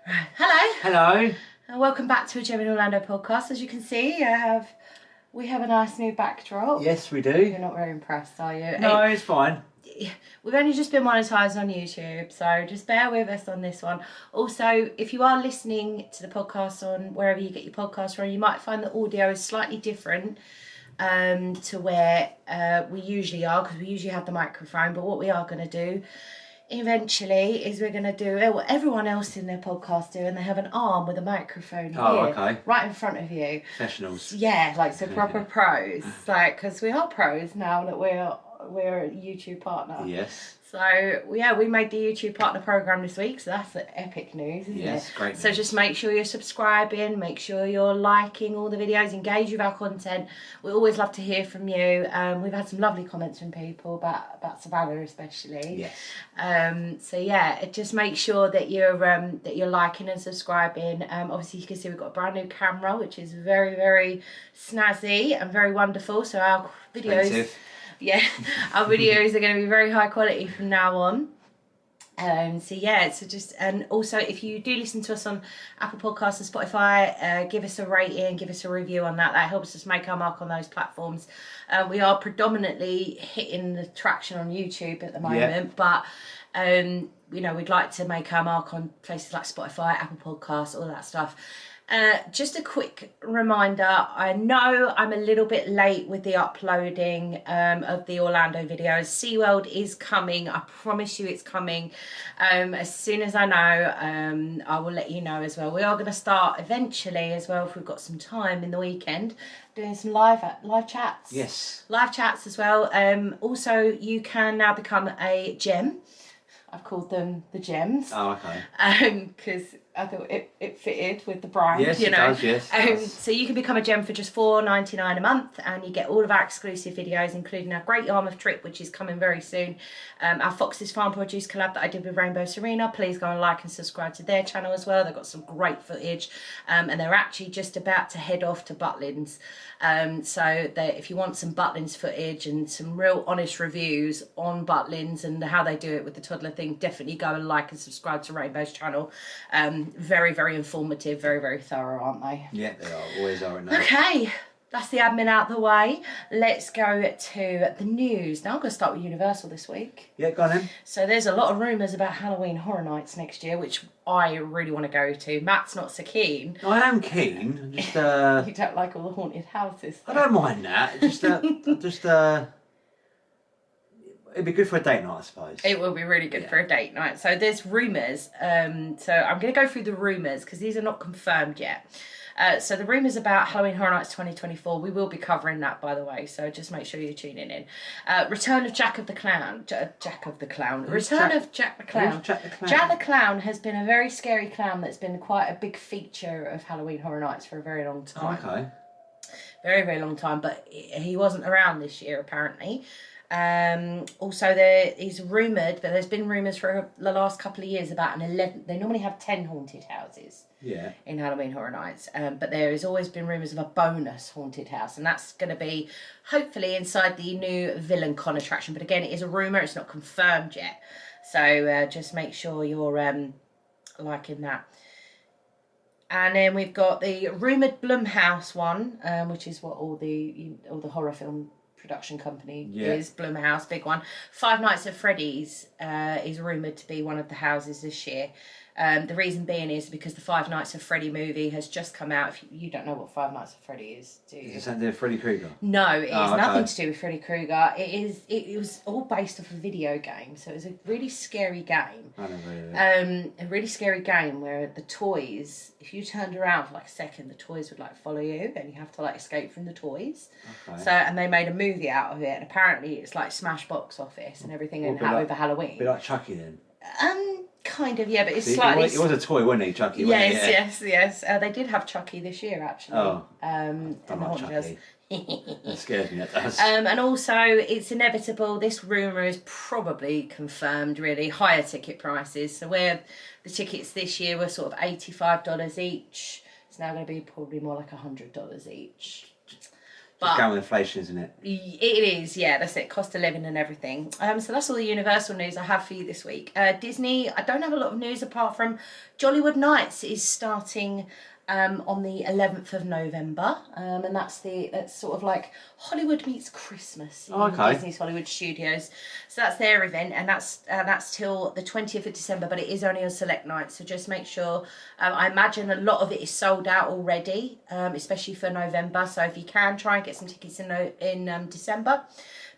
Hello, Hello. and welcome back to a Gem in Orlando podcast. As you can see, we have a nice new backdrop. Yes, we You're do. not very impressed, are you? No, it's fine. We've only just been monetized on YouTube, so just bear with us on this one. Also, if you are listening to the podcast on wherever you get your podcast from, you might find the audio is slightly different to where we usually are, because we usually have the microphone. But what we are going to do eventually is we're going to do what everyone else in their podcast do, and they have an arm with a microphone here, okay. right in front of you. Professionals. Yeah, like so proper pros, like, because we are pros now that we're a YouTube partner. Yes. So yeah, we made the YouTube partner program this week, so that's epic news, isn't it? Yes, great news. So just make sure you're subscribing, make sure you're liking all the videos, engage with our content. We always love to hear from you. We've had some lovely comments from people about Savannah especially. Yes. So yeah, just make sure that you're liking and subscribing. Obviously you can see we've got a brand new camera, which is very, very snazzy and very wonderful. So our videos. Expensive. Yeah, our videos are going to be very high quality from now on. So yeah, so just, and also if you do listen to us on Apple Podcasts and Spotify, give us a rating, give us a review on that. That helps us make our mark on those platforms. We are predominantly hitting the traction on YouTube at the moment, but we'd like to make our mark on places like Spotify, Apple Podcasts, all that stuff. Just a quick reminder, I know I'm a little bit late with the uploading of the Orlando videos. SeaWorld is coming, I promise you it's coming. As soon as I know, I will let you know as well. We are going to start eventually as well, if we've got some time in the weekend, doing some live chats. Yes. Live chats as well. Also, you can now become a gem. I've called them the gems. Oh, okay. Because I thought it fitted with the brand. Yes, you know. it does, yes. It does. So you can become a gem for just $4.99 a month, and you get all of our exclusive videos, including our Great Yarmouth trip, which is coming very soon. Our Fox's Farm Produce collab that I did with Rainbow Serena. Please go and like and subscribe to their channel as well. They've got some great footage, and they're actually just about to head off to Butlins. So if you want some Butlins footage and some real honest reviews on Butlins and how they do it with the toddler thing, definitely go and like and subscribe to Rainbow's channel. Very, very informative, very, very thorough, aren't they? Yeah, they are. Always are. Okay, that's the admin out the way. Let's go to the news. Now I'm going to start with Universal this week. Yeah, go on then. So there's a lot of rumours about Halloween Horror Nights next year, which I really want to go to. Matt's not so keen. I am keen. Just You don't like all the haunted houses. I don't mind that. It'd be good for a date night, I suppose. It will be really good for a date night. So there's rumours. So I'm going to go through the rumours because these are not confirmed yet. So the rumours about Halloween Horror Nights 2024, we will be covering that, by the way. So just make sure you're tuning in. Return of Jack of the Clown. Jack of the Clown. Return of Jack the Clown. Jack the Clown? Jack the Clown has been a very scary clown that's been quite a big feature of Halloween Horror Nights for a very long time. Oh, okay. Very, very long time. But he wasn't around this year, apparently. Also he's rumoured, but there's been rumours for the last couple of years about an 11. They normally have 10 haunted houses in Halloween Horror Nights, but there has always been rumours of a bonus haunted house, and that's going to be hopefully inside the new Villain Con attraction. But again, it is a rumour, it's not confirmed yet, so just make sure you're liking that. And then we've got the rumoured Blumhouse one, which is what all the horror film production company is, Blumhouse, big one. Five Nights at Freddy's is rumoured to be one of the houses this year. The reason being is because the Five Nights at Freddy movie has just come out. If you don't know what Five Nights at Freddy is, do you? Is it something to do with Freddy Krueger? No, it is nothing to do with Freddy Krueger. It was all based off a video game, so it was a really scary game. I don't know. A really scary game where the toys, if you turned around for like a second, the toys would like follow you, and you have to like escape from the toys. Okay. So, and they made a movie out of it, and apparently it's like smash box office and everything, and over Halloween. A bit like Chucky then. Kind of, yeah, but it's See, slightly. It was a toy, wasn't he, Chucky? Yes. They did have Chucky this year, actually. Oh, I don't like Chucky. That scares me, that does. And also, it's inevitable. This rumour is probably confirmed, really. Higher ticket prices. So where the tickets this year were sort of $85 each, it's now going to be probably more like $100 each. Just going with inflation, isn't it? It is, yeah, that's it, cost of living and everything. So that's all the Universal news I have for you this week. Disney, I don't have a lot of news apart from Jollywood Nights is starting on the 11th of November, and that's sort of like Hollywood meets Christmas in Disney's Hollywood Studios. So that's their event, and that's till the 20th of December, but it is only on select nights, so just make sure. I imagine a lot of it is sold out already, especially for November, so if you can, try and get some tickets in December.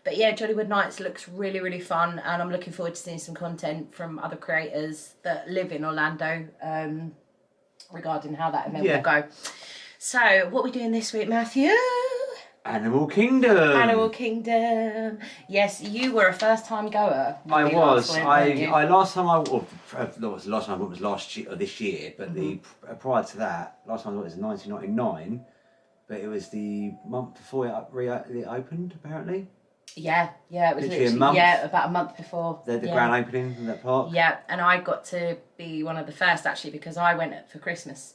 But yeah, Jollywood Nights looks really, really fun, and I'm looking forward to seeing some content from other creators that live in Orlando, regarding how that event will go. So, what are we doing this week, Matthew? Animal Kingdom. Animal Kingdom. Yes, you were a first-time goer. I was. Last time I went was last year or this year, but prior to that, last time I went was 1999, but it was the month before it opened, apparently. Yeah, it was literally about a month before the grand opening in that park. Yeah, and I got to be one of the first actually because I went for Christmas,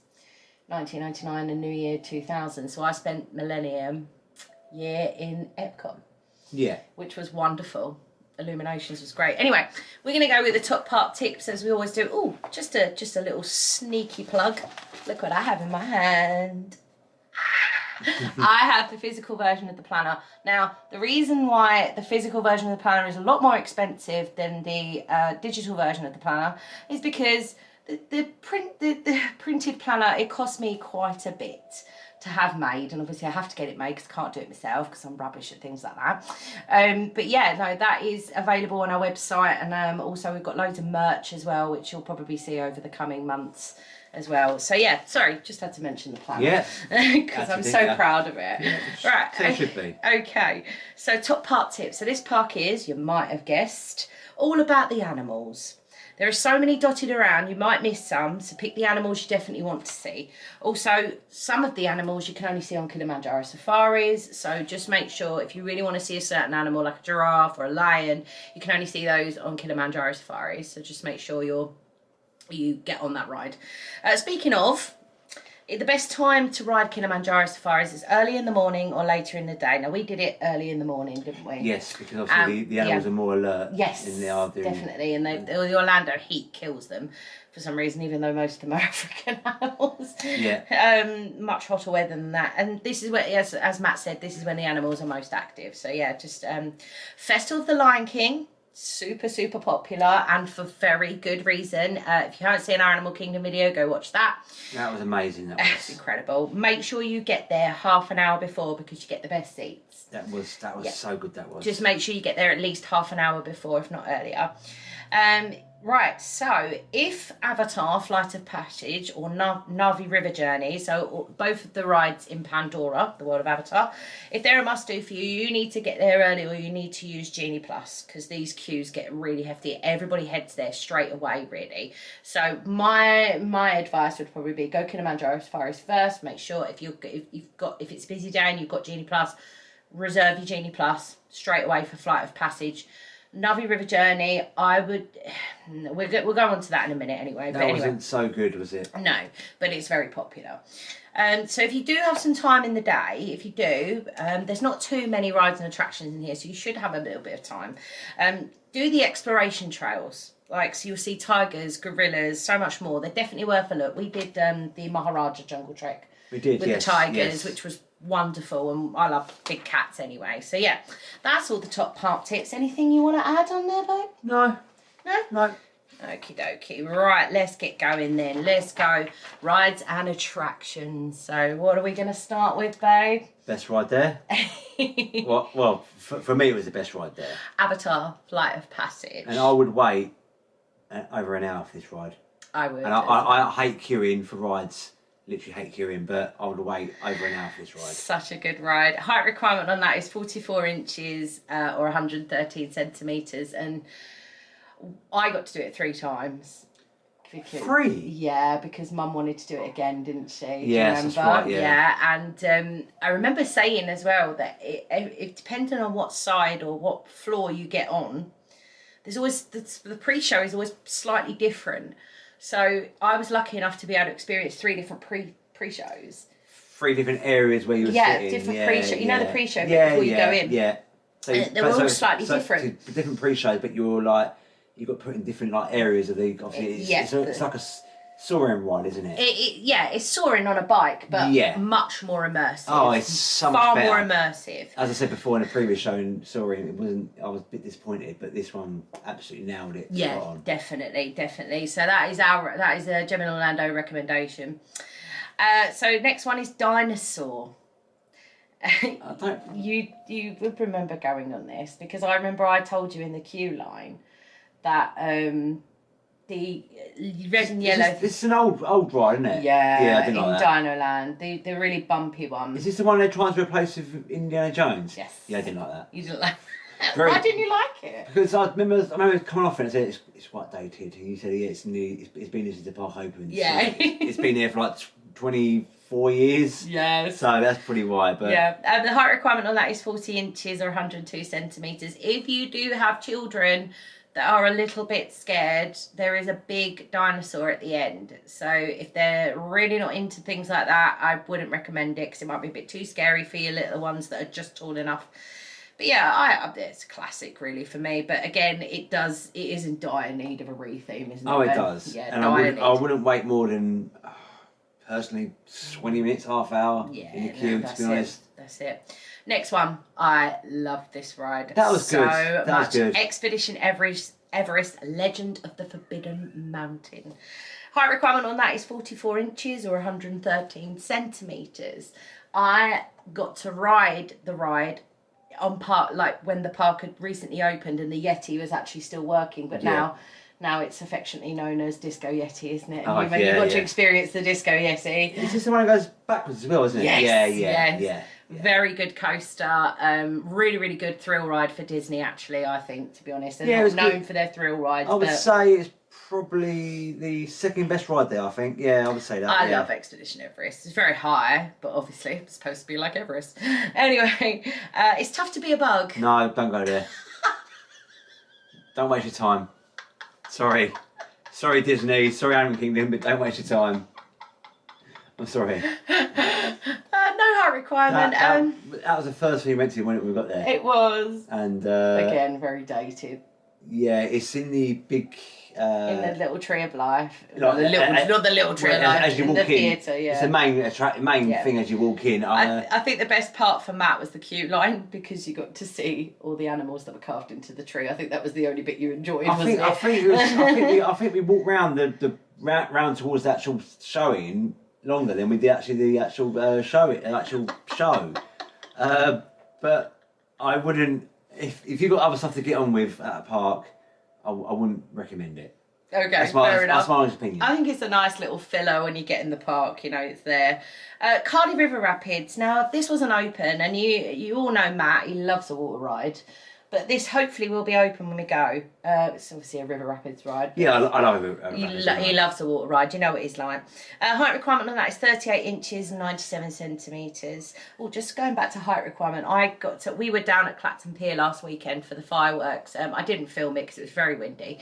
1999 and New Year 2000. So I spent Millennium Year in Epcot. Yeah, which was wonderful. Illuminations was great. Anyway, we're gonna go with the top park tips as we always do. Oh, just a little sneaky plug. Look what I have in my hand. I have the physical version of the planner. Now, the reason why the physical version of the planner is a lot more expensive than the digital version of the planner is because the printed planner, it cost me quite a bit to have made, and obviously I have to get it made because I can't do it myself because I'm rubbish at things like that. But yeah, no, that is available on our website, and also we've got loads of merch as well, which you'll probably see over the coming months as well. So yeah, sorry, just had to mention the planner. Yeah. Because I'm so proud of it. Yeah, right. So it should be. Okay. So top park tips. So this park is, you might have guessed, all about the animals. There are so many dotted around, you might miss some, so pick the animals you definitely want to see. Also, some of the animals you can only see on Kilimanjaro safaris, so just make sure if you really want to see a certain animal like a giraffe or a lion, you can only see those on Kilimanjaro safaris, so just make sure you get on that ride. Speaking of, the best time to ride Kilimanjaro safaris is early in the morning or later in the day. Now, we did it early in the morning, didn't we? Yes, because obviously the animals are more alert. Yes, definitely. And the Orlando heat kills them for some reason, even though most of them are African animals. Yeah. Much hotter weather than that. And this is where, as Matt said, this is when the animals are most active. So yeah, just Festival of the Lion King. Super popular, and for very good reason. If you haven't seen our Animal Kingdom video, go watch that. That was amazing. That was it's incredible. Make sure you get there half an hour before because you get the best seats. That was so good. That was. Just make sure you get there at least half an hour before, if not earlier. Right, so if Avatar, Flight of Passage, or Na'vi River Journey, so both of the rides in Pandora, the world of Avatar, if they're a must-do for you, you need to get there early or you need to use Genie Plus because these queues get really hefty. Everybody heads there straight away, really. So my advice would probably be go Kilimanjaro safaris first. Make sure if it's a busy day and you've got Genie Plus, reserve your Genie Plus straight away for Flight of Passage. Na'vi River Journey, we'll go on to that in a minute anyway. That wasn't so good, was it? No, but it's very popular. So if you do have some time in the day, if you do, there's not too many rides and attractions in here, so you should have a little bit of time. Do the exploration trails. So you'll see tigers, gorillas, so much more. They're definitely worth a look. We did the Maharaja Jungle Trek. We did, with the tigers, which was wonderful, and I love big cats anyway. So yeah, that's all the top park tips. Anything you want to add on there, babe? No. Okie dokie. Right, let's get going then. Let's go. Rides and attractions. So what are we going to start with, babe? Best ride there? well, for me it was the best ride there. Avatar, Flight of Passage. And I would wait over an hour for this ride. I would. And I hate queuing for rides. Literally hate queuing, but I would wait over an hour for this ride. Such a good ride. Height requirement on that is 44 inches or 113 centimetres, and I got to do it 3 times. 3? Yeah, because Mum wanted to do it again, didn't she? Yes, that's right, yeah. And I remember saying as well that it depending on what side or what floor you get on, there's always the pre-show is always slightly different. So I was lucky enough to be able to experience 3 different pre-shows. 3 different areas where you were sitting. Different pre-show. You know the pre-show bit before you go in. Yeah. So they were all slightly different. Different pre-shows, but you're like you got put in different like areas of the. Obviously, it's like a soaring ride, isn't it? It's soaring on a bike, but much more immersive. Oh, it's so much far better. more immersive. As I said before in a previous show in soaring, it wasn't. I was a bit disappointed, but this one absolutely nailed it. Yeah, definitely. So that is a Gemini Orlando recommendation. So next one is Dinosaur. You would remember going on this because I remember I told you in the queue line that the red and yellow. It's an old ride, isn't it? Yeah, I didn't like in Dinoland, the really bumpy one. Is this the one they're trying to replace with Indiana Jones? Yes. Yeah, I didn't like that. You didn't like. Why didn't you like it? Because I remember coming off and I said it's quite dated. And you said it's new. It's been since the park opened. Yeah. So it's been there for like 24 years. Yes. So that's pretty wide. But yeah, the height requirement on that is 40 inches or 102 centimetres. If you do have children that are a little bit scared, there is a big dinosaur at the end. So if they're really not into things like that, I wouldn't recommend it because it might be a bit too scary for your little ones that are just tall enough. But yeah, it's a classic really for me. But again, it is in dire need of a retheme, isn't it? Oh, it does. Yeah, and I wouldn't wait more than personally 20 minutes, half hour in the queue. To be honest, that's it. Next one, I love this ride. That was so good. That was good. Expedition Everest, Legend of the Forbidden Mountain. Height requirement on that is 44 inches or 113 centimetres. I got to ride the ride on when the park had recently opened and the Yeti was actually still working, but now it's affectionately known as Disco Yeti, isn't it? And you got to experience the Disco Yeti. It's just the one that goes backwards as well, isn't it? Yes, Yeah. Very good coaster. Really, really good thrill ride for Disney, actually, I think, to be honest. They're not known for their thrill rides. I would say it's probably the second best ride there, I think. Yeah, I would say that. I love Expedition Everest. It's very high, but obviously it's supposed to be like Everest. Anyway, it's tough to be a bug. No, don't go there. Don't waste your time. Sorry, Disney. Sorry, Animal Kingdom, but don't waste your time. I'm sorry. No height requirement. That was the first thing we went to when we got there. It was. And again, very dated. Yeah, it's in the big. In the Little Tree of Life. Not the Little Tree of Life. As you walk in, theatre, yeah. It's the main thing as you walk in. I think the best part for Matt was the queue line because you got to see all the animals that were carved into the tree. I think that was the only bit you enjoyed. I think we walked round round towards the actual showing longer than we did the actual show. But I wouldn't if you've got other stuff to get on with at a park. I wouldn't recommend it. Okay, fair enough. That's my honest opinion. I think it's a nice little filler when you get in the park. You know, it's there. Cardi River Rapids. Now, this wasn't open, and you all know Matt. He loves a water ride. But this hopefully will be open when we go. It's obviously a River Rapids ride. Yeah, I love it. He loves a water ride. You know what he's like. Height requirement on that is 38 inches and 97 centimetres. Oh, just going back to height requirement, we were down at Clacton Pier last weekend for the fireworks. I didn't film it because it was very windy.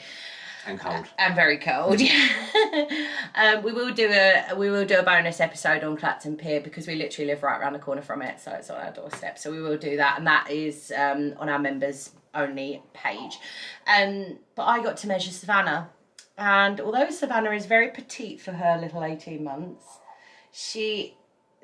And cold. And very cold, yeah. We will do a bonus episode on Clacton Pier because we literally live right around the corner from it, so it's on our doorstep. So we will do that, and that is on our members only page. But I got to measure Savannah, and although Savannah is very petite for her little 18 months, she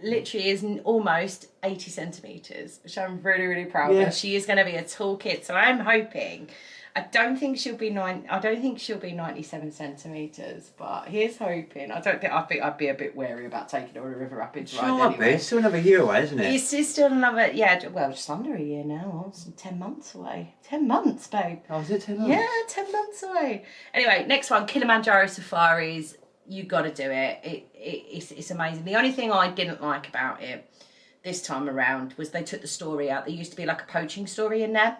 literally is almost 80 centimetres, which I'm really, really proud of. She is going to be a tall kid, so I'm hoping. I don't think she'll be 97 centimetres, but here's hoping. I think I'd be a bit wary about taking her on a River Rapids ride anyway. It's still another year away, isn't it? It's still another, just under a year now. It's 10 months away. 10 months, babe. Oh, is it 10 months? Yeah, 10 months away. Anyway, next one, Kilimanjaro Safaris. You got to do it. It's amazing. The only thing I didn't like about it this time around was they took the story out. There used to be like a poaching story in there,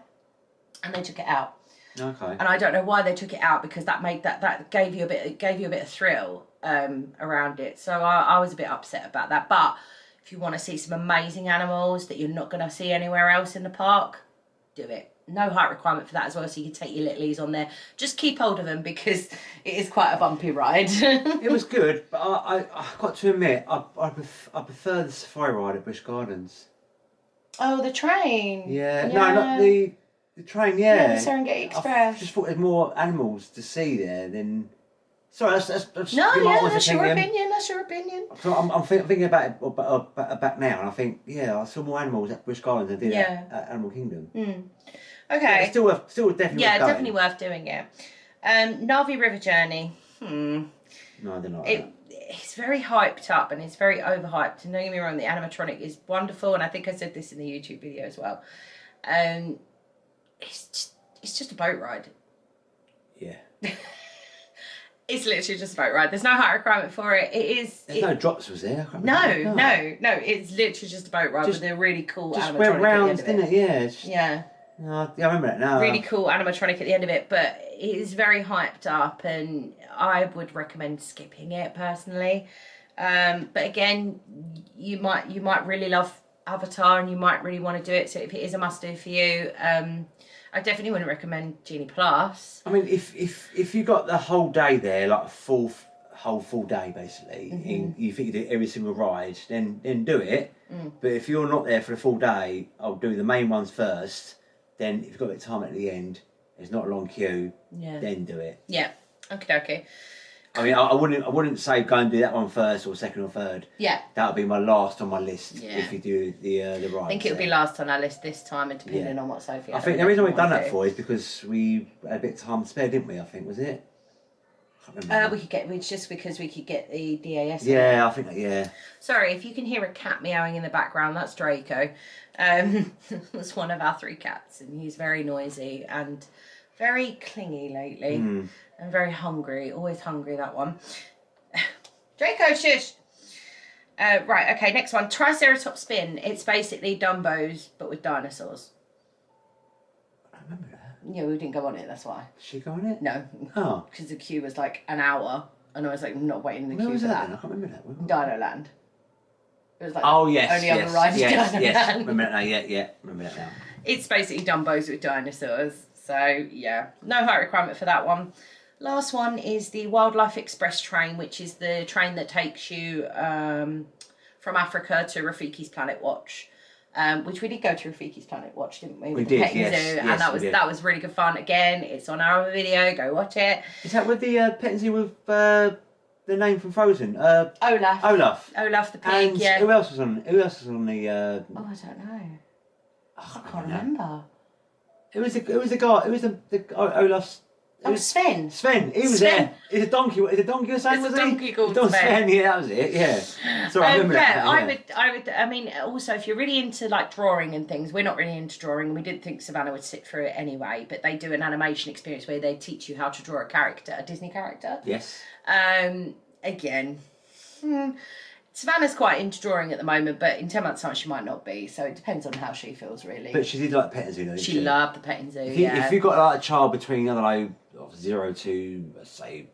and they took it out. Okay. And I don't know why they took it out because that gave you a bit of thrill around it. So I was a bit upset about that. But if you want to see some amazing animals that you're not going to see anywhere else in the park, do it. no height requirement for that as well, so you can take your littlies on there. Just keep hold of them because it is quite a bumpy ride. It was good, but I got to admit, I prefer the safari ride at Busch Gardens. Oh, the train. Yeah. No, not the train. Yeah. Yeah, the Serengeti Express. I just thought there's more animals to see there than. Sorry, that's no, my yeah, honest that's your opinion. That's your opinion. So I'm thinking about it back now, and I think, yeah, I saw more animals at Busch Gardens than I did at Animal Kingdom. Okay. It's still definitely yeah, worth going. definitely worth doing it. Navi River Journey. No, I didn't like that. It's very hyped up and it's very overhyped. And don't get me wrong, the animatronic is wonderful, and I think I said this in the YouTube video as well. It's just a boat ride. Yeah. It's literally just a boat ride. There's no height requirement for it. There's no drops, was there? No. It's literally just a boat ride with a really cool animatronic went at rounds, the end of it. didn't it? Yeah. I remember that now. Really cool animatronic at the end of it, but it is very hyped up, and I would recommend skipping it personally. But again, you might really love Avatar, and you might really want to do it. So if it is a must do for you, I definitely wouldn't recommend Genie Plus. I mean, if you got the whole day there, like a whole full day basically, and you think you do every single ride, then do it. But if you're not there for the full day, I'll do the main ones first. Then if you've got a bit of time at the end, there's not a long queue. Yeah. Then do it. Yeah. Okay. I mean, I wouldn't say go and do that one first or second or third. Yeah. That would be my last on my list. Yeah. If you do the ride. I think it would be last on our list this time, and depending on what Sophie. I think the reason we've done that for is because we had a bit of time to spare, didn't we? I think, was it? It's just because we could get the DAS. Yeah, I think that. Yeah. Sorry if you can hear a cat meowing in the background. That's Draco. That's one of our 3 cats, and he's very noisy and very clingy lately, and very hungry. Always hungry, that one. Draco, shush. Right. Okay. Next one. Triceratops spin. It's basically Dumbo's but with dinosaurs. I remember that. Yeah, we didn't go on it, that's why. Did she go on it? No. Oh. Because the queue was like an hour, and I was like, I'm not waiting in the Where queue was for that that. then? I can't remember that. Dino Land. It was like only other ride is Dino Land. Remember that now, yeah. Remember that now. It's basically Dumbo's with dinosaurs. So, yeah. No height requirement for that one. Last one is the Wildlife Express train, which is the train that takes you from Africa to Rafiki's Planet Watch. Which we did go to Rafiki's Planet Watch, didn't we? We did, yes. And that was really good fun. Again, it's on our other video. Go watch it. Is that with the Pet Zoo with the name from Frozen? Olaf. Olaf the pig. And yeah. Who else was on the? Oh, I don't know. I can't remember. It was the guy. It was the Olaf's. Oh, Sven. He was there. It's a donkey. Is a donkey or something? It's a donkey called Sven. Yeah, that was it. Yeah. Sorry, I remember that. I would. I mean, also, if you're really into like drawing and things, we're not really into drawing, and we didn't think Savannah would sit through it anyway. But they do an animation experience where they teach you how to draw a Disney character. Yes. Again. Savannah's quite into drawing at the moment, but in 10 months' time she might not be, so it depends on how she feels, really. But she did like Petting Zoo, though, didn't she? She loved the Petting Zoo, if you've got like a child between, I don't know, 0 to, say,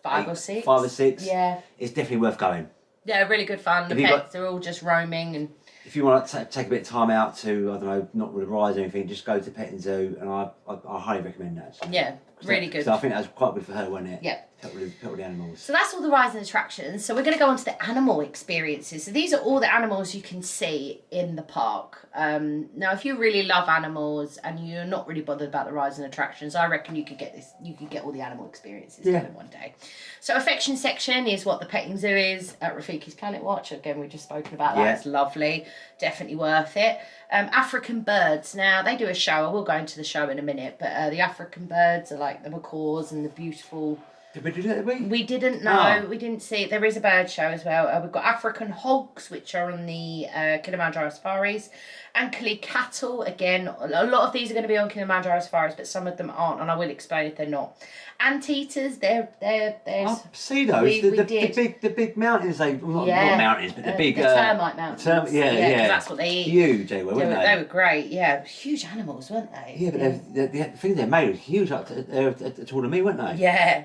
5 or 6. 5 or 6. Yeah. It's definitely worth going. Yeah, really good fun. The pets are all just roaming. And if you want to take a bit of time out to, I don't know, not with the rides or anything, just go to Petting Zoo, and I highly recommend that. So. Yeah, really good. So I think that was quite good for her, wasn't it? Yeah. Help with the animals. So that's all the rides and attractions. So we're going to go on to the animal experiences. So these are all the animals you can see in the park. Now, if you really love animals and you're not really bothered about the rides and attractions, I reckon you could get this. You could get all the animal experiences done in one day. So affection section is what the Petting Zoo is at Rafiki's Planet Watch. Again, we've just spoken about that. It's lovely. Definitely worth it. African birds. Now, they do a show. I will go into the show in a minute. But the African birds are like the macaws and the beautiful... Did we do that, did we? We didn't know. We didn't see it. There is a bird show as well. We've got African hogs, which are on the Kilimanjaro safaris. Ankle cattle, again, a lot of these are going to be on Kilimanjaro safaris, but some of them aren't, and I will explain if they're not. Anteaters, there's... I see those. The big mountains, not mountains, but the big... The termite mountains. Yeah. That's what they eat. Huge, they were, weren't they? They were great, yeah. Huge animals, weren't they? Yeah, but the things they made was huge, like taller than me, weren't they? Yeah.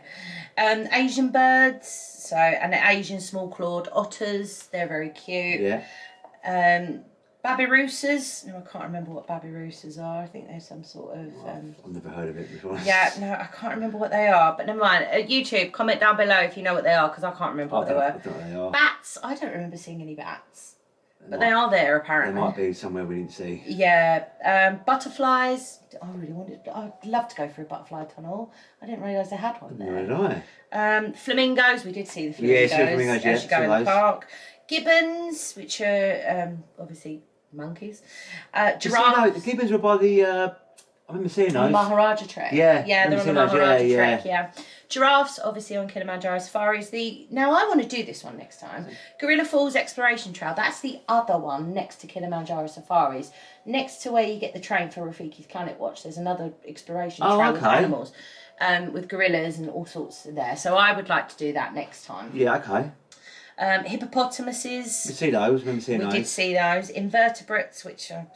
Asian birds, and the Asian small-clawed otters, they're very cute. Yeah. Babirussas. No, I can't remember what babirussas are. I think they're some sort of... I've never heard of it before. Yeah, no, I can't remember what they are. But never mind. YouTube, comment down below if you know what they are, because I can't remember what they were. I don't know what they are. Bats. I don't remember seeing any bats. But they are there, apparently. They might be somewhere we didn't see. Yeah. Butterflies. I'd love to go through a butterfly tunnel. I didn't realise they had one there. Nor did I. Flamingos. We did see the flamingos. Yeah, flamingos, as you go in the those. park. Gibbons, which are obviously monkeys. The Giraffes. gibbons were by the... I remember seeing those. Maharaja Trek. Yeah, Yeah, they're on the those, Maharaja Trek, yeah. Giraffes, obviously on Kilimanjaro Safaris. Now, I want to do this one next time. Gorilla Falls Exploration Trail. That's the other one next to Kilimanjaro Safaris. Next to where you get the train for Rafiki's Planet Watch, there's another exploration trail with animals. With gorillas and all sorts there. So I would like to do that next time. Yeah, okay. Hippopotamuses. We see those. Remember seeing those. We did see those. Invertebrates, which are,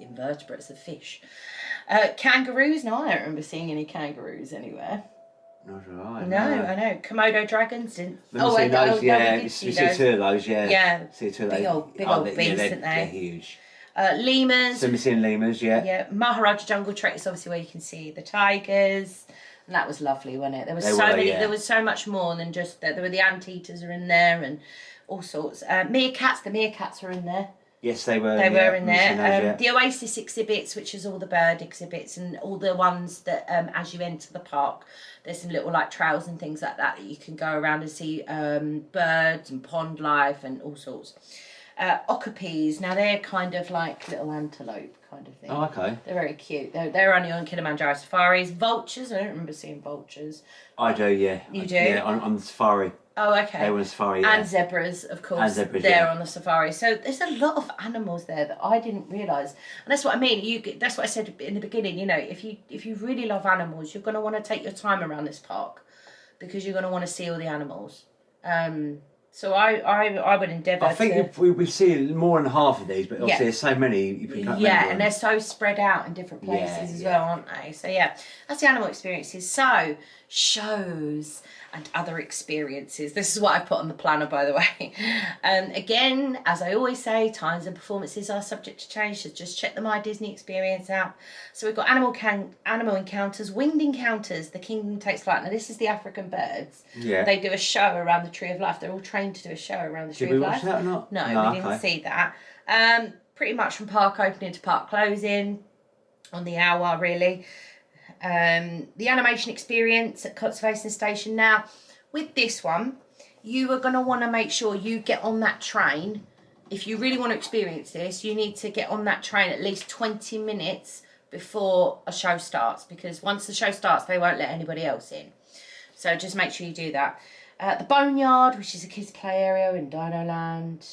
invertebrates are fish. Kangaroos. No, I don't remember seeing any kangaroos anywhere. Not right. No, I know. Komodo dragons didn't. Remember seeing those? Yeah, we see see two of those. Yeah. Yeah. See two of Big those. old beasts, aren't they? They're huge. Lemurs. So we're seeing lemurs. Yeah. Yeah. Maharaja Jungle Trek is obviously where you can see the tigers. And that was lovely, wasn't it? There was many. Yeah. There was so much more than just that. There were the anteaters are in there and all sorts. Meerkats. The meerkats were in there. Yes, they were. They were in there. The Oasis exhibits, which is all the bird exhibits and all the ones that as you enter the park, there's some little like trails and things like that you can go around and see birds and pond life and all sorts. Okapis. Now they're kind of like little antelope kind of thing. Oh, okay. They're very cute. They're only on Kilimanjaro Safaris. Vultures. I don't remember seeing vultures. I do, yeah. You do? Yeah, on the safari. Oh, okay. They were on safari, yeah. And zebras, of course. And zebras, they're on the safari. So there's a lot of animals there that I didn't realise. And that's what I mean. That's what I said in the beginning. You know, if you really love animals, you're going to want to take your time around this park because you're going to want to see all the animals. So I would endeavour. I think we've seen more than half of these, but obviously there's so many you can cut. Yeah, and they're so spread out in different places as well, aren't they? So yeah, that's the animal experiences. So shows and other experiences. This is what I put on the planner, by the way. Again, as I always say, times and performances are subject to change, so just check the My Disney Experience out. So we've got animal encounters, winged encounters, The Kingdom Takes Flight. Now this is the African birds. Yeah. They do a show around the Tree of Life. They're all trained to do a show around the Tree of Life. Did we watch that or not? No, we didn't see that. Pretty much from park opening to park closing, on the hour really. The animation experience at Conservation Station. Now, with this one, you are going to want to make sure you get on that train. If you really want to experience this, you need to get on that train at least 20 minutes before a show starts, because once the show starts, they won't let anybody else in. So just make sure you do that. The Boneyard, which is a kids' play area in Dino Land.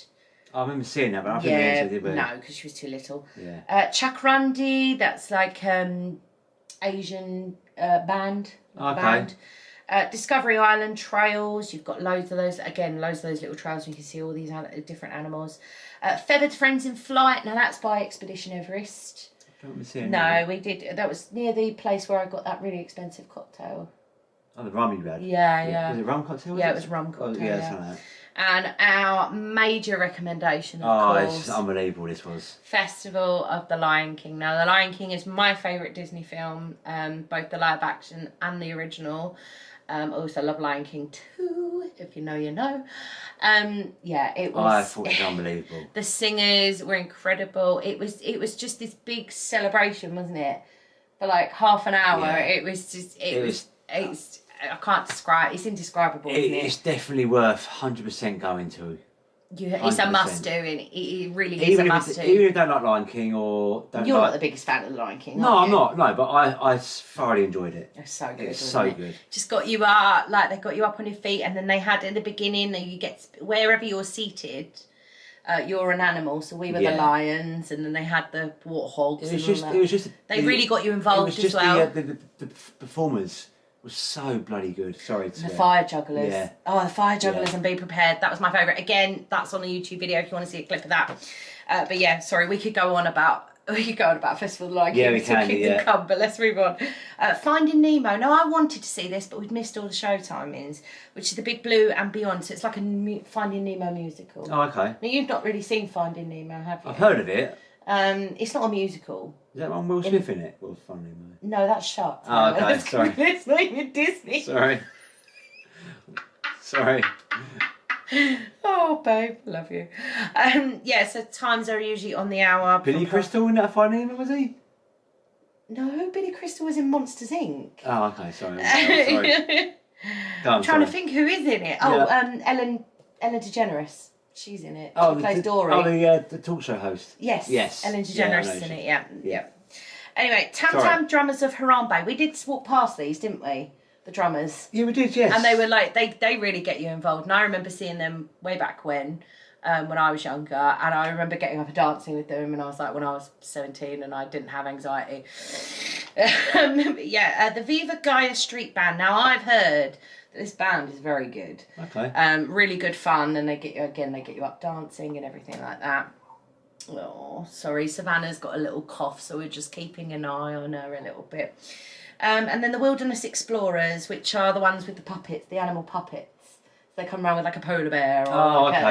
I remember seeing that, but I think we entered it. No, because she was too little. Yeah. Chakrandi, that's like Asian band. Okay. Discovery Island trails, you've got loads of those. Again, loads of those little trails. You can see all these different animals. Feathered Friends in Flight. Now that's by Expedition Everest. I don't remember seeing that. No, we did. That was near the place where I got that really expensive cocktail. Oh, the rum you had. Yeah. Was it rum cocktail? Yeah, it was rum cocktail. Oh, yeah, something like that. And our major recommendation, of course. It's unbelievable, this was. Festival of the Lion King. Now, The Lion King is my favourite Disney film, both the live action and the original. I also love Lion King 2, if you know, you know. Yeah, it was... I thought it was unbelievable. The singers were incredible. It was just this big celebration, wasn't it? For like half an hour. Yeah. It was just... It's I can't describe. It's indescribable, isn't it? It's definitely worth 100% going to. It's a must do, and it really is a must do. Even if you don't like Lion King or don't You're not the biggest fan of the Lion King. No, I'm not. No, but I thoroughly enjoyed it. It's so good. It's so good. Just got you up, like they got you up on your feet, and then they had in the beginning, you get wherever you're seated. You're an animal, so we were the lions, and then they had the warthogs. It was just. They really got you involved as well. The performers was so bloody good. Sorry. The fire jugglers. Yeah. Oh, the fire jugglers and Be Prepared. That was my favourite. Again, that's on the YouTube video if you want to see a clip of that. But yeah, sorry, we could go on about We could go on about Festival like Yeah, we Kingdom can, yeah. Come, but let's move on. Finding Nemo. Now, I wanted to see this, but we'd missed all the show timings, which is the Big Blue and Beyond. So it's like a Finding Nemo musical. Oh, okay. Now, you've not really seen Finding Nemo, have you? I've heard of it. It's not a musical. Is that one Will Smith in it? Well, funny, mate. No, that's Shark Tale. Oh, okay, sorry. It's not even Disney. Sorry. Sorry. Oh, babe, love you. Yeah, so times are usually on the hour. Billy Crystal in that Finding Nemo, was he? No, Billy Crystal was in Monsters Inc. Oh, okay, sorry. Sorry. I'm trying to think who is in it. Oh, Ellen DeGeneres. She's in it. She plays Dory. Oh, the talk show host. Yes. Yes. Ellen DeGeneres is in it, yeah. Yeah. Anyway, Tam Tam Drummers of Harambe. We did walk past these, didn't we? The drummers. Yeah, we did, yes. And they were like, they really get you involved. And I remember seeing them way back when I was younger. And I remember getting up and dancing with them. And I was like, when I was 17 and I didn't have anxiety. The Viva Gaia Street Band. Now, I've heard that this band is very good. Okay. Really good fun. And they get you up dancing and everything like that. Oh, sorry, Savannah's got a little cough, so we're just keeping an eye on her a little bit. And then the Wilderness Explorers, which are the ones with the puppets, the animal puppets. They come around with like a polar bear.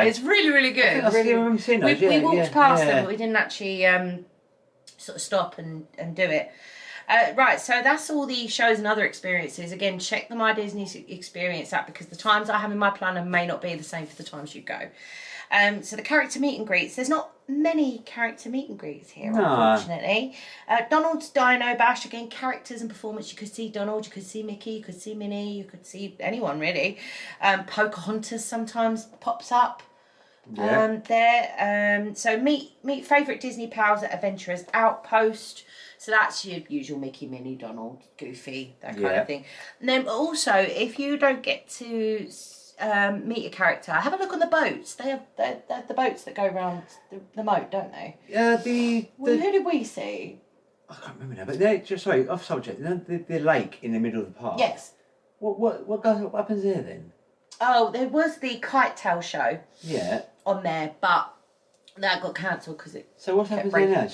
It's really, really good. We walked past them, but we didn't actually sort of stop and do it. Right, so that's all the shows and other experiences. Again, check the My Disney Experience app because the times I have in my planner may not be the same for the times you go. So the character meet and greets. There's not many character meet and greets here, unfortunately. Donald's Dino Bash, again, characters and performance. You could see Donald, you could see Mickey, you could see Minnie, you could see anyone really. Pocahontas sometimes pops up there. So meet favourite Disney pals at Adventurers Outpost. So that's your usual Mickey, Minnie, Donald, Goofy, that kind of thing. And then also, if you don't get to meet a character, have a look on the boats. They have the boats that go around the moat, don't they? Who did we see? I can't remember now, but they're just sorry, off subject. The lake in the middle of the park. Yes. What happens there then? Oh, there was the Kite Tail show. Yeah. On there, but that got cancelled because it. So what happens there now?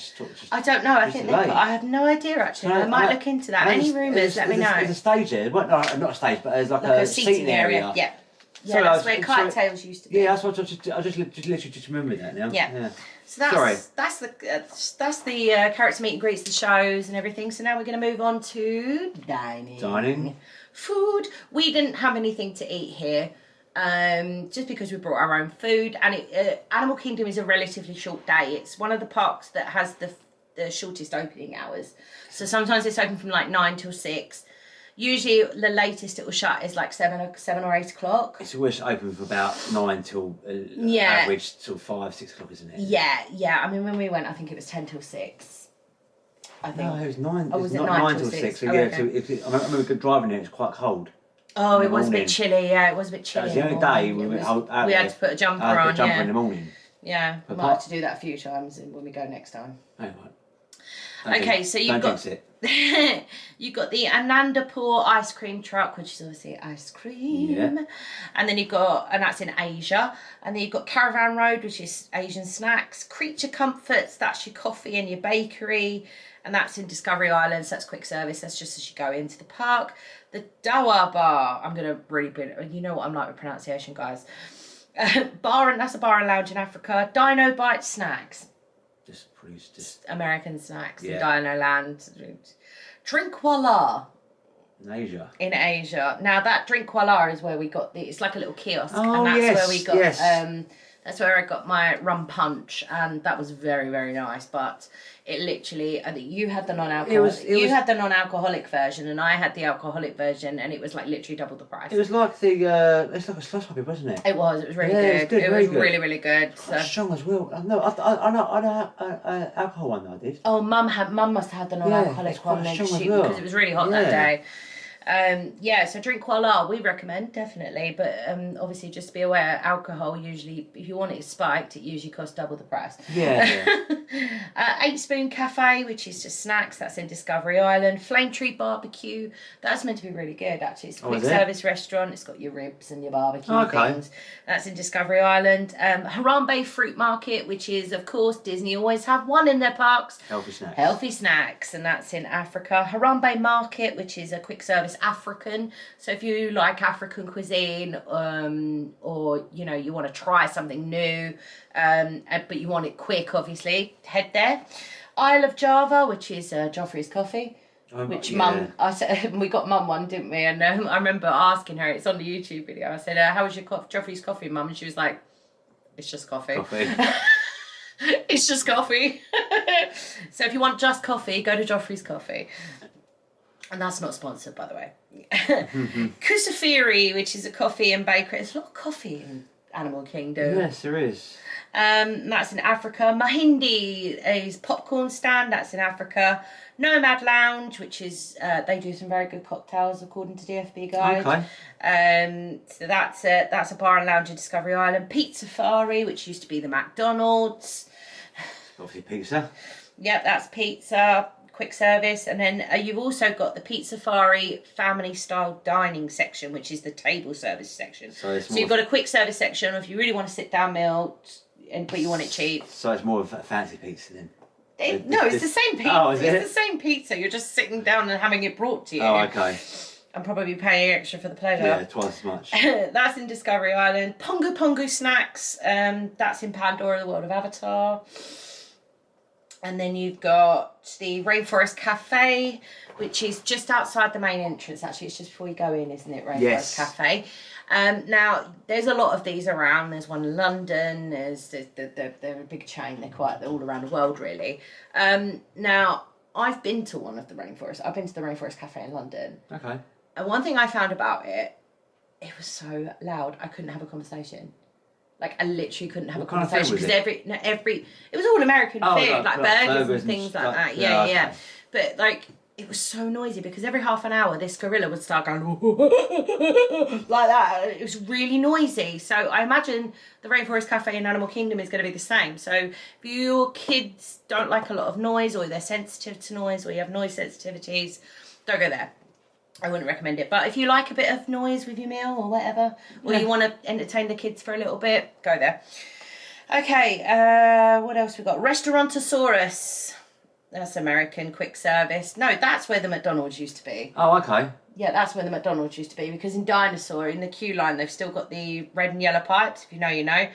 I don't know. I think I have no idea actually. I might look into that. Any rumours? Let me know. There's a stage there. Well, no, not a stage, but there's like a seating area. Yeah. Yeah, that's where Kite Tails used to be. Yeah, that's what I just literally remembered that now. Yeah. So that's the character meet and greets, the shows and everything. So now we're going to move on to dining. Food. We didn't have anything to eat here, just because we brought our own food. And Animal Kingdom is a relatively short day. It's one of the parks that has the shortest opening hours. So sometimes it's open from like 9 till 6. Usually the latest it will shut is like 7 or 8 o'clock. It's always open from about 9 till average till 5, 6 o'clock, isn't it? Yeah. I mean, when we went, I think it was 10 till 6. I think. No, it was 9. Oh, was it 9 till 6? So I remember driving there. It was quite cold. Oh, it was a bit chilly. Yeah, it was a bit chilly. That was the only day we had to put a jumper on. In the morning. Yeah, we might have to do that a few times when we go next time. Oh, right. Okay, so you've got you've got the Anandapur ice cream truck, which is obviously ice cream, and then you've got, and that's in Asia, and then you've got Caravan Road, which is Asian snacks, Creature Comforts, that's your coffee and your bakery, and that's in Discovery Island, so that's quick service, that's just as you go into the park. The Dawa Bar, I'm gonna really bring, you know what I'm like with pronunciation, guys. That's a bar and lounge in Africa. Dino Bite Snacks. Just American snacks in Dino Land. Drinkwallah. In Asia. Now that Drinkwallah is where we got it's like a little kiosk. Oh, and that's where we got that's where I got my rum punch, and that was very, very nice. But it literally, I think you had the non-alcoholic. You had the non-alcoholic version, and I had the alcoholic version, and it was like literally double the price. It was like it's like a slush puppy, wasn't it? It was really good. It was really, really good. So strong as well. No, I know alcohol one that I did. Oh, Mum must have had the non-alcoholic one because it was really hot that day. So drink halal, we recommend, definitely. But obviously, just be aware, alcohol usually, if you want it spiked, it usually costs double the price. Yeah. 8 Spoon Cafe, which is just snacks, that's in Discovery Island. Flame Tree Barbecue, that's meant to be really good, actually. It's a quick service restaurant. It's got your ribs and your barbecue things. That's in Discovery Island. Harambe Fruit Market, which is, of course, Disney always have one in their parks. Healthy snacks, and that's in Africa. Harambe Market, which is a quick service African. So if you like African cuisine, or you want to try something new, but you want it quick, obviously, head there. Isle of Java, which is Joffrey's Coffee. Mum, I said, we got Mum one, didn't we? And I remember asking her, it's on the YouTube video. I said, "How was your Joffrey's Coffee, Mum?" And she was like, "It's just coffee." It's just coffee. So if you want just coffee, go to Joffrey's Coffee. And that's not sponsored, by the way. Kusafiri, which is a coffee and bakery. There's a lot of coffee in Animal Kingdom. Yes, there is. That's in Africa. Mahindi is popcorn stand. That's in Africa. Nomad Lounge, which is they do some very good cocktails according to the FB Guide. Okay. So that's a bar and lounge in Discovery Island. Pizza Safari, which used to be the McDonald's. Obviously pizza. Yep, that's pizza. Quick service. And then you've also got the Pizza Safari family style dining section, which is the table service section. So you've got a quick service section if you really want a sit down meal, but you want it cheap. So it's more of a fancy pizza then? No, it's the same pizza. Oh, is it? It's the same pizza. You're just sitting down and having it brought to you. Oh, okay. And probably paying extra for the pleasure. Yeah, twice as much. That's in Discovery Island. Pongu Pongu Snacks. That's in Pandora, the World of Avatar. And then you've got the Rainforest Cafe, which is just outside the main entrance. Actually, it's just before you go in, isn't it? Rainforest Cafe. Now, there's a lot of these around. There's one in London. They're a big chain. They're all around the world, really. Now, I've been to one of the Rainforest. I've been to the Rainforest Cafe in London. Okay. And one thing I found about it was so loud. I couldn't have a conversation. Like, I literally couldn't have a conversation because it was all American food, like burgers and things like that. Yeah. But like, it was so noisy because every half an hour this gorilla would start going like that. It was really noisy. So I imagine the Rainforest Cafe in Animal Kingdom is going to be the same. So if your kids don't like a lot of noise, or they're sensitive to noise, or you have noise sensitivities, don't go there. I wouldn't recommend it. But if you like a bit of noise with your meal or whatever, or you want to entertain the kids for a little bit, go there. Okay, what else we got? Restaurantosaurus. That's American quick service. No, that's where the McDonald's used to be. Oh, okay. Yeah, that's where the McDonald's used to be, because in Dinosaur, in the queue line, they've still got the red and yellow pipes, if you know, you know.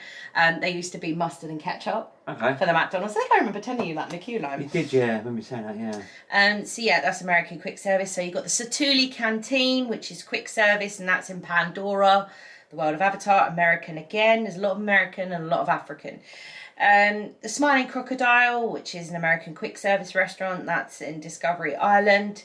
They used to be mustard and ketchup for the McDonald's. I think I remember telling you that in the queue line. You did, yeah, I remember you saying that, yeah. So yeah, that's American quick service. So you've got the Satuli Canteen, which is quick service, and that's in Pandora, the World of Avatar. American again. There's a lot of American and a lot of African. The Smiling Crocodile, which is an American quick service restaurant, that's in Discovery Island.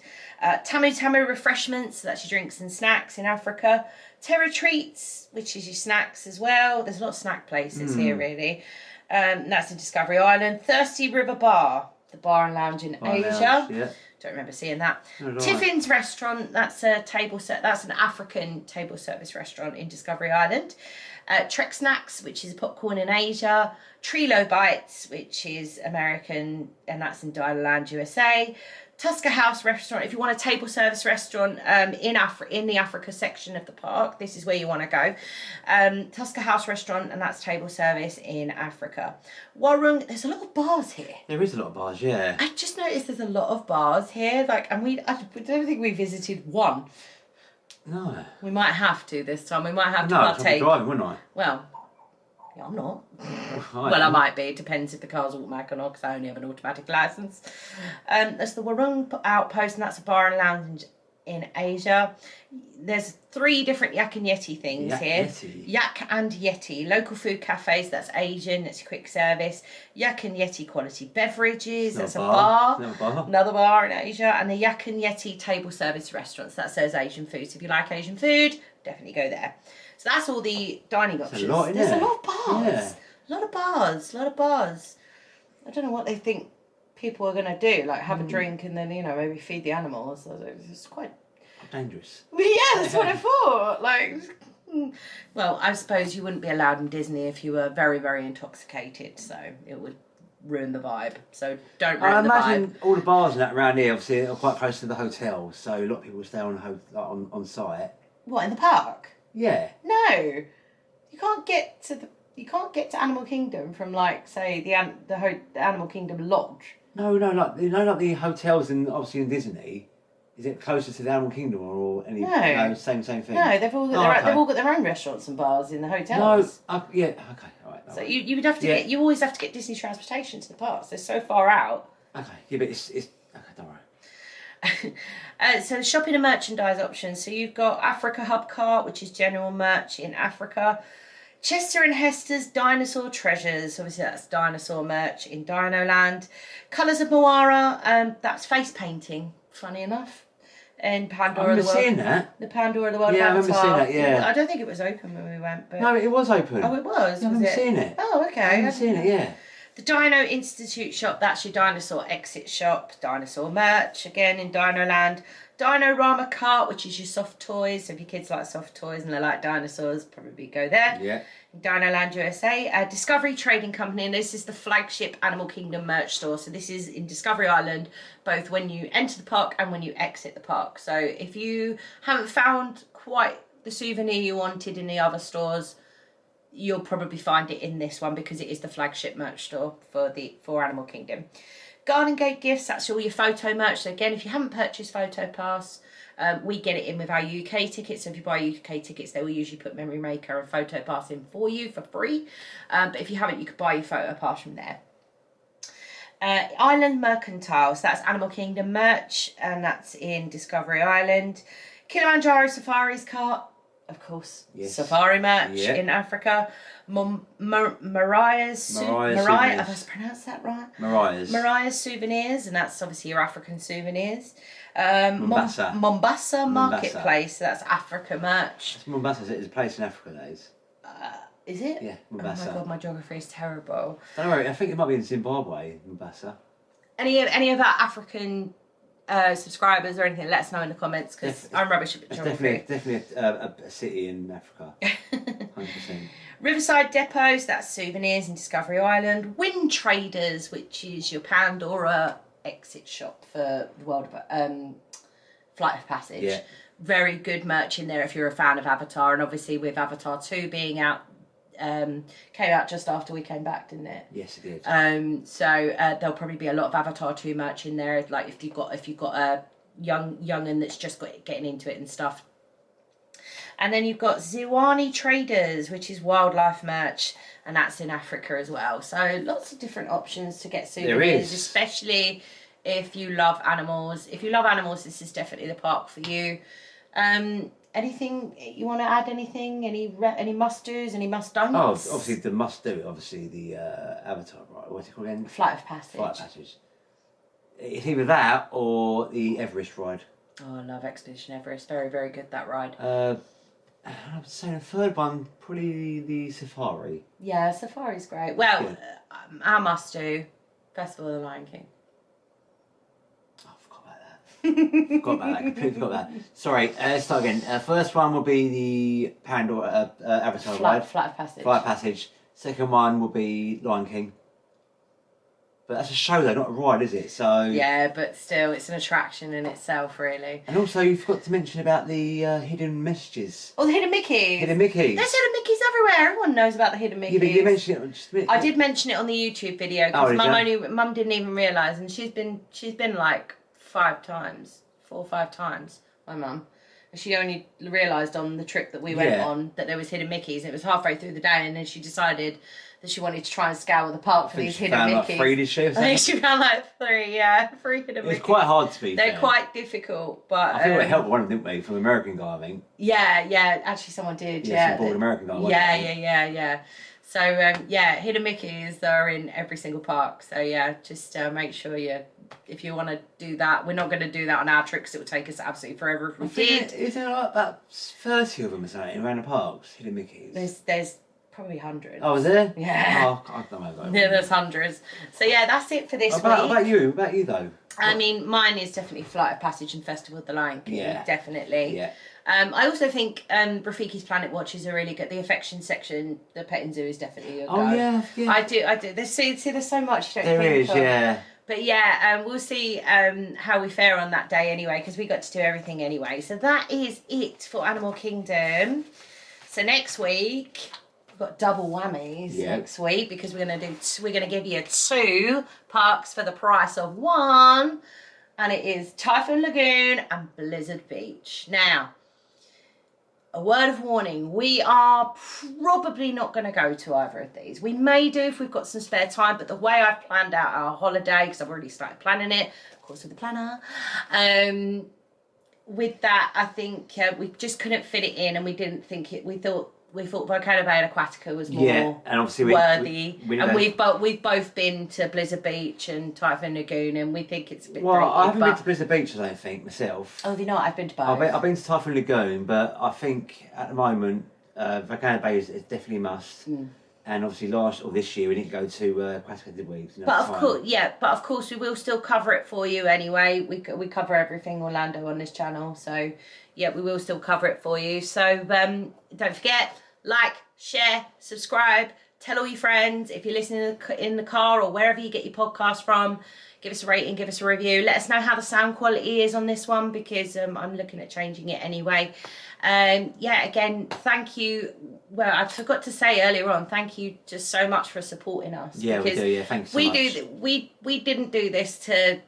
Tamu Tamu Refreshments, that's your drinks and snacks in Africa. Terra Treats, which is your snacks as well. There's a lot of snack places here, really. That's in Discovery Island. Thirsty River Bar, the bar and lounge in Asia. Yeah. Don't remember seeing that. Tiffin's Restaurant, that's a that's an African table service restaurant in Discovery Island. Trek Snacks, which is popcorn in Asia. Trilo Bites, which is American, and that's in Dialand, USA. Tusker House Restaurant, if you want a table service restaurant in the Africa section of the park, this is where you want to go. Tusker House Restaurant, and that's table service in Africa. Warung, there's a lot of bars here. There is a lot of bars, yeah. I just noticed there's a lot of bars here, and I don't think we visited one. No. We might have to this time. We might have to partake. No, I'd be driving, wouldn't I? Well, yeah, I'm not. I might be. It depends if the car's automatic or not, because I only have an automatic licence. There's the Warung Outpost, and that's a bar and lounge in Asia. There's 3 different Yak and Yeti things here. Yeti. Yak and Yeti. Local food cafes, that's Asian, it's quick service. Yak and Yeti quality beverages, that's a bar. Another bar in Asia. And the Yak and Yeti table service restaurants, that says Asian food. So if you like Asian food, definitely go there. So that's all the dining options. There's a lot of bars. Yeah. A lot of bars. I don't know what they think people are going to do, like have a drink and then, maybe feed the animals. It's quite Dangerous. Yeah, that's what I thought. Like, well, I suppose you wouldn't be allowed in Disney if you were very, very intoxicated, so it would ruin the vibe. So don't ruin I the vibe. imagine all the bars and that around here, obviously, are quite close to the hotel, so a lot of people stay on site. What, in the park? Yeah. No, you can't get to Animal Kingdom from, like, say the Animal Kingdom lodge. No, like the hotels obviously in Disney. Is it closer to the Animal Kingdom or any? No, same thing. No, they've all got their own restaurants and bars in the hotels. No, yeah, okay, all right. So you would have to you always have to get Disney transportation to the parks. They're so far out. Okay, yeah, but it's okay. Don't worry. So shopping and merchandise options. So you've got Africa Hub Cart, which is general merch in Africa. Chester and Hester's Dinosaur Treasures. Obviously, that's dinosaur merch in Dino Land. Colours of Moara. That's face painting. Funny enough. In Pandora I the World. Seeing that. The Pandora the World Yeah, of Avatar. I remember seeing that. Yeah. I don't think it was open when we went, but No, it was open. oh, it was. I remember seeing it. Oh, okay. I remember seeing it. Yeah. The Dino Institute shop, that's your dinosaur exit shop, dinosaur merch, again in Dino Land. Dino-Rama Cart, which is your soft toys. So if your kids like soft toys and they like dinosaurs, probably go there. Yeah. Dino Land USA. Discovery Trading Company, and this is the flagship Animal Kingdom merch store. So this is in Discovery Island, both when you enter the park and when you exit the park. So if you haven't found quite the souvenir you wanted in the other stores, you'll probably find it in this one because it is the flagship merch store for Animal Kingdom. Garden Gate Gifts, that's all your photo merch. So again, if you haven't purchased Photo Pass, we get it in with our UK tickets. So if you buy UK tickets, they will usually put Memory Maker and Photo Pass in for you for free. But if you haven't, you could buy your Photo Pass from there. Island Mercantile, so that's Animal Kingdom merch, and that's in Discovery Island. Kilimanjaro Safari's cart, of course, yes. Safari merch in Africa. Mariah's, have I pronounced that right? Mariah's Souvenirs, and that's obviously your African souvenirs. Mombasa Marketplace, that's Africa merch. Mombasa is a place in Africa, that is. Is it? Yeah, Mombasa. Oh my god, my geography is terrible. Don't worry, I think it might be in Zimbabwe, Mombasa. Any of our African subscribers or anything, let us know in the comments, because I'm rubbish at geography. Definitely a city in Africa. 100%. Riverside Depots, that's souvenirs in Discovery Island. Wind Traders, which is your Pandora exit shop for the world of Flight of Passage. Yeah. Very good merch in there if you're a fan of Avatar, and obviously with Avatar 2 being out, came out just after we came back, didn't it? Yes, it did. So there'll probably be a lot of Avatar 2 merch in there, like if you've got a young'un that's just getting into it and stuff. And then you've got Ziwani Traders, which is wildlife merch, and that's in Africa as well. So lots of different options to get souvenirs, especially if you love animals. If you love animals, this is definitely the park for you. Anything you want to add? Anything? Any must-dos? Any must-don'ts? Oh, obviously the must-do. Obviously the Avatar, right? What's it called again? Flight of Passage. Flight of Passage. It's either that or the Everest ride. Oh, I love Expedition Everest. Very, very good, that ride. I would say the third one, probably the Safari. Yeah, Safari's great. Well, our must-do, Festival of the Lion King. Completely forgot about that. Sorry, let's start again. First one will be the Pandora Avatar ride. Flight of Passage. Flight of Passage. Second one will be Lion King. But that's a show though, not a ride, is it? So yeah, but still, it's an attraction in itself, really. And also, you forgot to mention about the hidden messages. Oh, the hidden Mickeys. Hidden Mickeys. There's hidden Mickeys everywhere. Everyone knows about the hidden Mickeys. Yeah, but you mentioned it just a minute. I did mention it on the YouTube video because Mum didn't even realise, and she's been like 4 or 5 times. My mum. She only realised on the trip that we went on that there was hidden Mickeys. It was halfway through the day, and then she decided that she wanted to try and scour the park for these hidden Mickeys. Like 3, did she? I think she found like 3 hidden Mickeys. It's quite hard to be They're fair. quite difficult, but I think we helped one of them, didn't we? From American Guy, I think. Yeah. Actually, someone did. Yeah, some bored American Guy. Yeah. So hidden Mickeys are in every single park. So yeah, just make sure if you want to do that. We're not going to do that on our trip because it would take us absolutely forever if we did. Is there like about 30 of them or something around the parks, hidden Mickeys? There's probably hundreds. Oh, was there? Yeah. Oh, I don't know. Yeah, there's hundreds. So yeah, that's it for this week. About you though? I mean, mine is definitely Flight of Passage and Festival of the Lion King. Yeah. Definitely. Yeah. I also think Rafiki's Planet Watch is a really good. The affection section, the Petting Zoo is definitely a go. Oh yeah. I do. There's so much. You don't There think is, of. yeah. But yeah, we'll see how we fare on that day anyway, because we got to do everything anyway. So that is it for Animal Kingdom. So next week we've got double whammies next week, because we're gonna give you 2 parks for the price of 1, and it is Typhoon Lagoon and Blizzard Beach. Now, a word of warning, we are probably not going to go to either of these. We may do if we've got some spare time, but the way I've planned out our holiday, because I've already started planning it, of course with the planner, with that, I think we just couldn't fit it in, and we didn't think it, we thought Volcano Bay and Aquatica was more and obviously worthy. We've both been to Blizzard Beach and Typhoon Lagoon, and we think it's a bit dated, I haven't been to Blizzard Beach, I don't think, myself. Oh, have you not? I've been to both. I've been to Typhoon Lagoon, but I think at the moment Volcano Bay is definitely a must. And obviously this year we didn't go to Aquatica, did we? But of course we will still cover it for you anyway. We cover everything Orlando on this channel, so yeah, we will still cover it for you. So don't forget, like, share, subscribe, tell all your friends. If you're listening in the car or wherever you get your podcast from, give us a rating, give us a review. Let us know how the sound quality is on this one, because I'm looking at changing it anyway. Yeah, again, thank you. Well, I forgot to say earlier on, thank you just so much for supporting us. Yeah, we do. Yeah, thanks so much. We didn't do this to,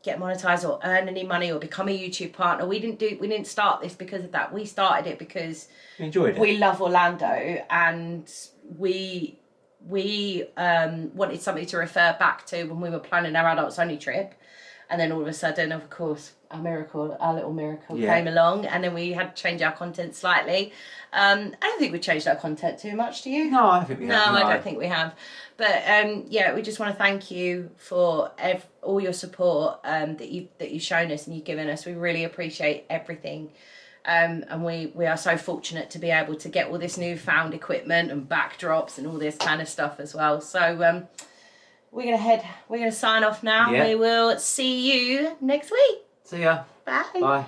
get monetized or earn any money or become a YouTube partner. We didn't start this because of that. We started it because we enjoyed it. We love Orlando, and we wanted something to refer back to when we were planning our adults only trip. And then all of a sudden, of course, our little miracle came along, and then we had to change our content slightly. I don't think we changed our content too much, do you? No, I think we have. No, I don't think we have. But yeah, we just want to thank you for all your support that you've shown us and you've given us. We really appreciate everything. And we are so fortunate to be able to get all this newfound equipment and backdrops and all this kind of stuff as well. So we're gonna sign off now. Yeah. We will see you next week. See ya. Bye. Bye.